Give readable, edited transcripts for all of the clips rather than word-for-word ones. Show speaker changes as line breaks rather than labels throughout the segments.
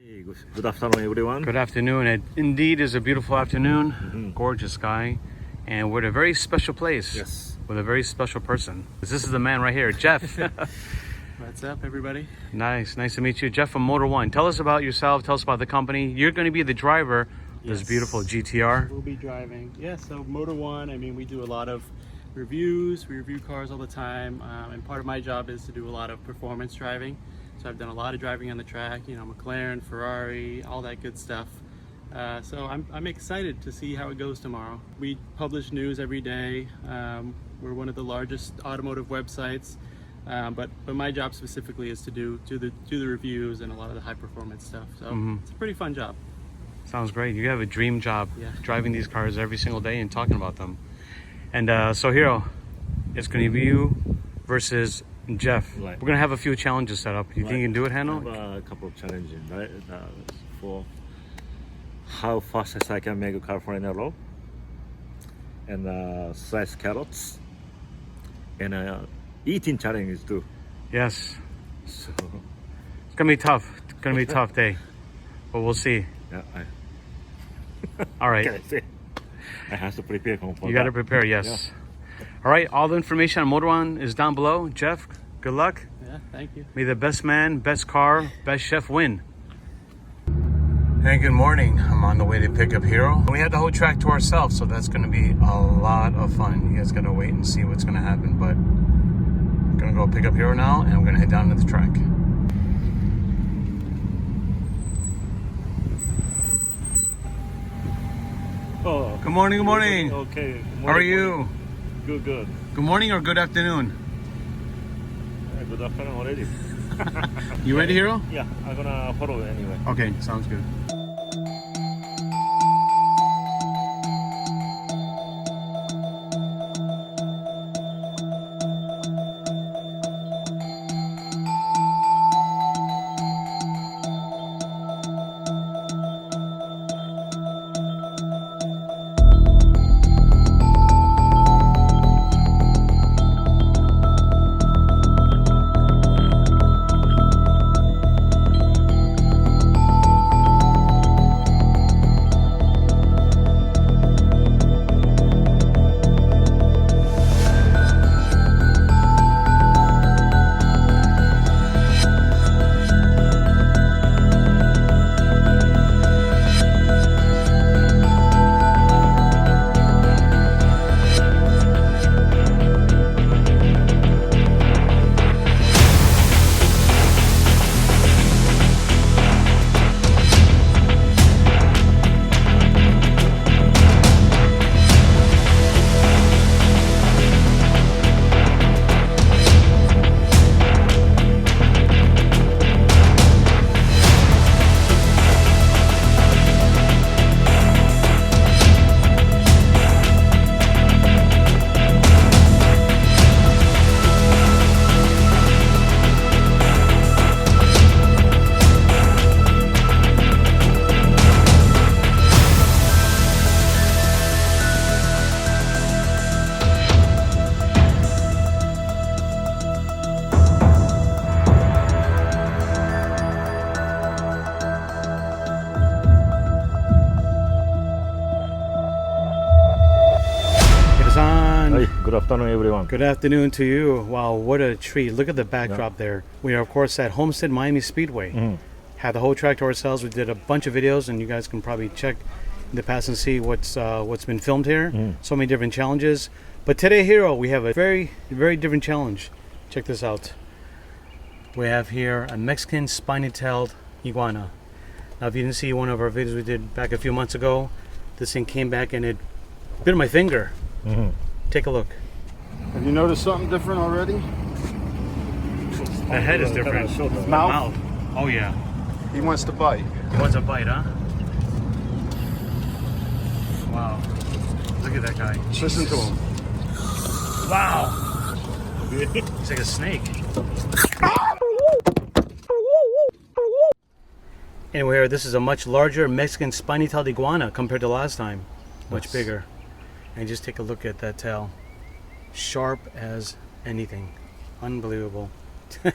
Hey, good afternoon, everyone.
Good afternoon. It indeed is a beautiful afternoon, gorgeous sky, and we're at a very special place.
Yes.
With a very special person. This is the man right here, Jeff.
What's up, everybody?
Nice to meet you, Jeff from Motor One. Tell us about yourself. Tell us about the company. You're going to be the driver of this beautiful GTR.
We'll be driving. Yeah, so Motor One. I mean, we do a lot of reviews. We review cars all the time, and part of my job is to do a lot of performance driving. So I've done a lot of driving on the track. You know, McLaren, Ferrari, all that good stuff. So I'm excited to see how it goes tomorrow. We publish news every day. We're one of the largest automotive websites, but my job specifically is to do the reviews and a lot of the high performance stuff. So it's a pretty fun job.
Sounds great. You have a dream job,
Yeah.
driving these cars every single day and talking about them. And so Hiro, it's going to be you versus Jeff.
Right.
We're going to have a few challenges set up. You think you can do it,
I
handle?
have a couple of challenges, right? For how fast I can make a California roll, and slice carrots, and eating challenges too.
Yes.
So
It's going to be tough. It's going to be a tough day. But we'll see.
yeah,
All right.
I have to prepare.
You got to prepare, yes.
Yeah.
All right, all the information on Motor One is down below. Jeff, good luck.
Yeah, thank you.
May the best man, best car, best chef win. Hey, good morning. I'm on the way to pick up Hiro. We had the whole track to ourselves, so that's going to be a lot of fun. You guys got to wait and see what's going to happen. But I'm going to go pick up Hiro now, and I'm going to head down to the track.
Oh,
Good morning, good morning.
Okay. Good
How are
morning,
you?
Good, good.
Good morning or good afternoon?
Good afternoon already.
You ready, Hiro?
Yeah, I'm gonna follow it anyway.
Okay, sounds good.
Hey, good afternoon, everyone.
Good afternoon to you. Wow, what a treat. Look at the backdrop there. We are, of course, at Homestead Miami Speedway. Had the whole track to ourselves. We did a bunch of videos, and you guys can probably check in the past and see what's been filmed here. So many different challenges. But today, Hiro, we have a very different challenge. Check this out. We have here a Mexican spiny-tailed iguana. Now, if you didn't see one of our videos we did back a few months ago, this thing came back and it bit my finger. Take a look.
Have you noticed something different already?
The head is different.
His mouth?
Oh yeah.
He wants to bite.
He wants a bite, huh? Wow. Look at that guy.
Listen to him.
Wow. He's like a snake. Anyway, this is a much larger Mexican spiny-tailed iguana compared to last time. Much bigger. And just take a look at that tail. Sharp as anything. Unbelievable.
You're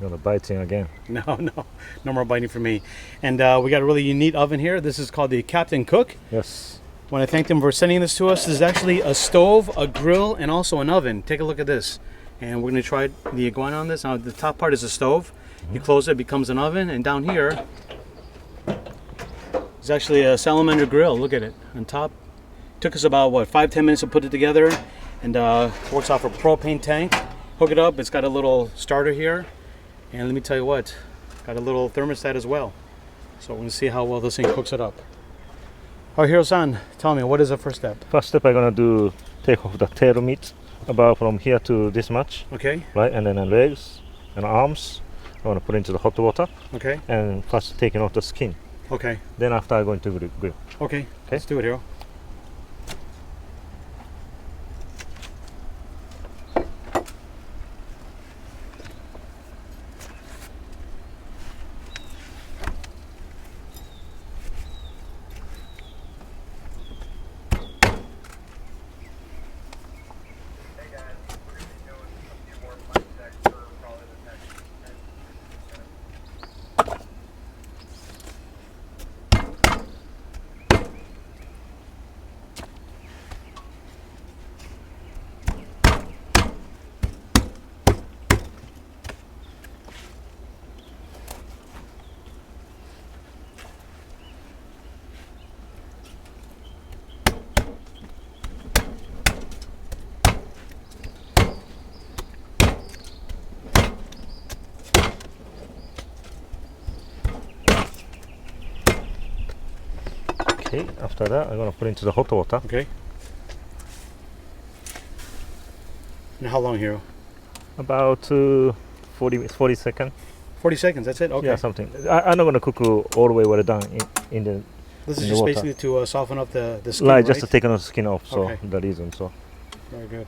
gonna biting again.
No, no, no more biting for me. And we got a really unique oven here. This is called the Capt'n Cook.
Yes.
I want to thank them for sending this to us. This is actually a stove, a grill, and also an oven. Take a look at this. And we're going to try the Iguana on this. Now, the top part is a stove. You close it, it becomes an oven. And down here is actually a Salamander grill. Look at it on top. Took us about, what, 5-10 minutes to put it together. And works off a propane tank. Hook it up. It's got a little starter here. And let me tell you what, got a little thermostat as well. So we're going to see how well this thing cooks it up. Oh, Hiro-san, tell me, what is the first step?
First step, I'm gonna do take off the tail meat about from here to this much,
Okay,
right? And then the legs and arms, I want to put into the hot water.
okay,
And first taking off the skin.
okay,
Then after I'm going to grill.
okay. Let's do it, Hiro.
Okay, after that, I'm gonna put into the hot water.
Okay. And how long, Hiro?
About 40 seconds.
40 seconds, that's it? Okay.
Yeah, something. I'm not gonna cook all the way well done in the.
This is
in the
just
water.
basically to soften up the skin,
Like
right?
just to take the skin off. So
Okay.
the reason. So
Very good.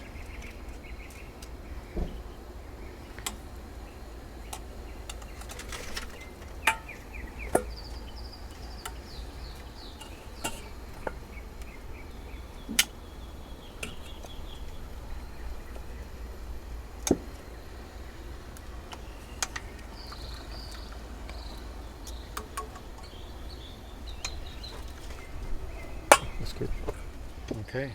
that's good.
Okay.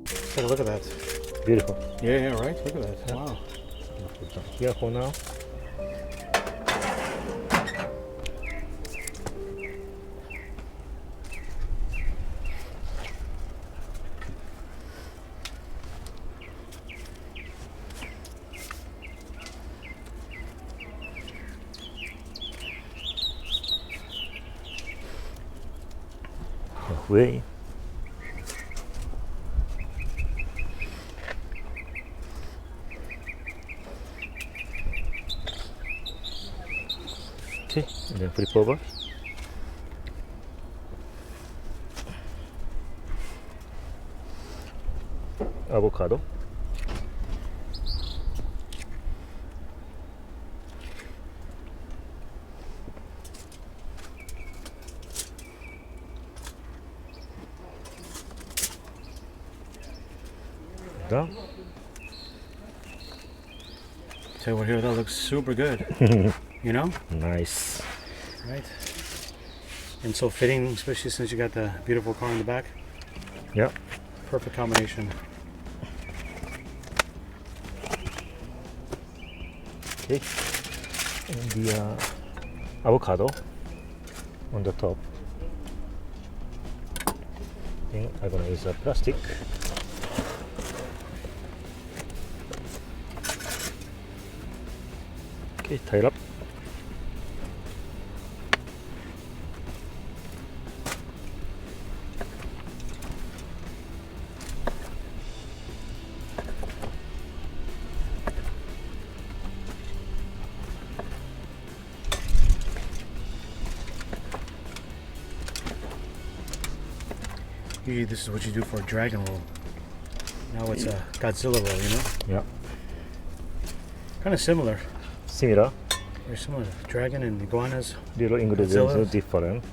Take a look at that.
Beautiful.
Yeah, yeah, right? Look at that.
Yeah.
Wow.
Put that here for now. halfway. Okay, and then flip over. Avocado. Done.
Tell you what, here, that looks super good. You know?
Nice.
Right. And so fitting, especially since you got the beautiful car in the back.
Yeah.
Perfect combination.
Okay. And the avocado on the top. Then I'm gonna use a plastic. Okay, tie it up.
Usually this is what you do for a dragon roll. Now it's a Godzilla roll, you know?
Yeah.
Kind of similar.
Similar.
Very similar. Dragon and iguanas.
Little ingredients
Godzilla.
are different.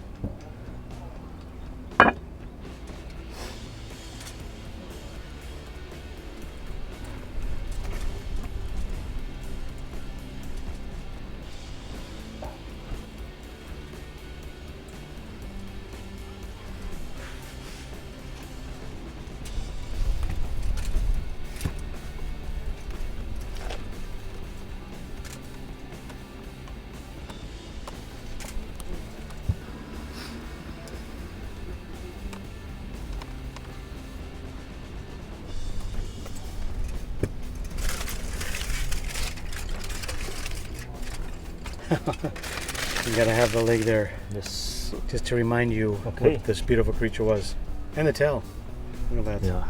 You gotta have the leg there,
Yes.
just to remind you
Okay.
what this beautiful creature was. And the tail. Look at that.
Yeah.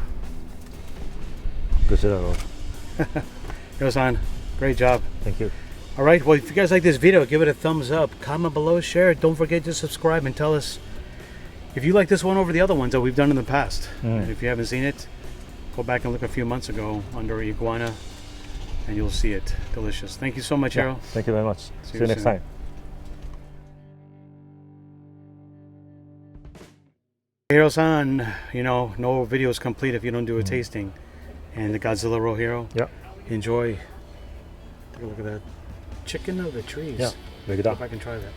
Godzilla roll.
Hiro-san, great job.
Thank you.
All right, well, if you guys like this video, give it a thumbs up, comment below, share it. Don't forget to subscribe and tell us if you like this one over the other ones that we've done in the past. And if you haven't seen it, go back and look a few months ago under Iguana and you'll see it. Delicious. Thank you so much, Hiro.
Thank you very much. See you next
soon.
time.
Hiro-san, you know, no video is complete if you don't do a tasting. And the Godzilla roll, Hiro.
Yeah.
Enjoy. Take a look at that. Chicken of the trees.
Yeah. Break it
See
up.
if I can try that.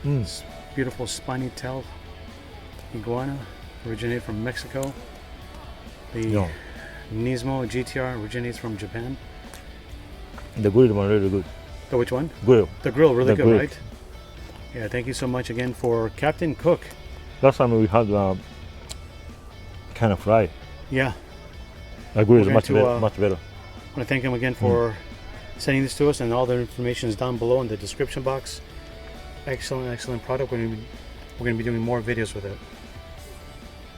Mm.
Beautiful spiny tail iguana, originate from Mexico. The
Yeah.
Nismo GTR originates from Japan.
The grilled one really good.
The which one?
Grill.
The grill, really
The
good,
grill.
right? Yeah, thank you so much again for Captain Cook.
Last time we had kind of fry.
Yeah,
The grill is
We're
much
going to,
better. Much better.
I want to thank him again for sending this to us, and all the information is down below in the description box. Excellent, excellent product. We're going to be doing more videos with it.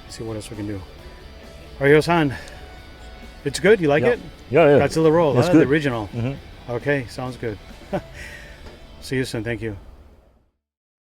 See what else we can do. All right, Hiro-san, it's good. You like
Yeah.
it?
Yeah, yeah.
Godzilla roll,
It's
huh?
good.
The original.
Mhm.
Okay, sounds good. See you soon. Thank you.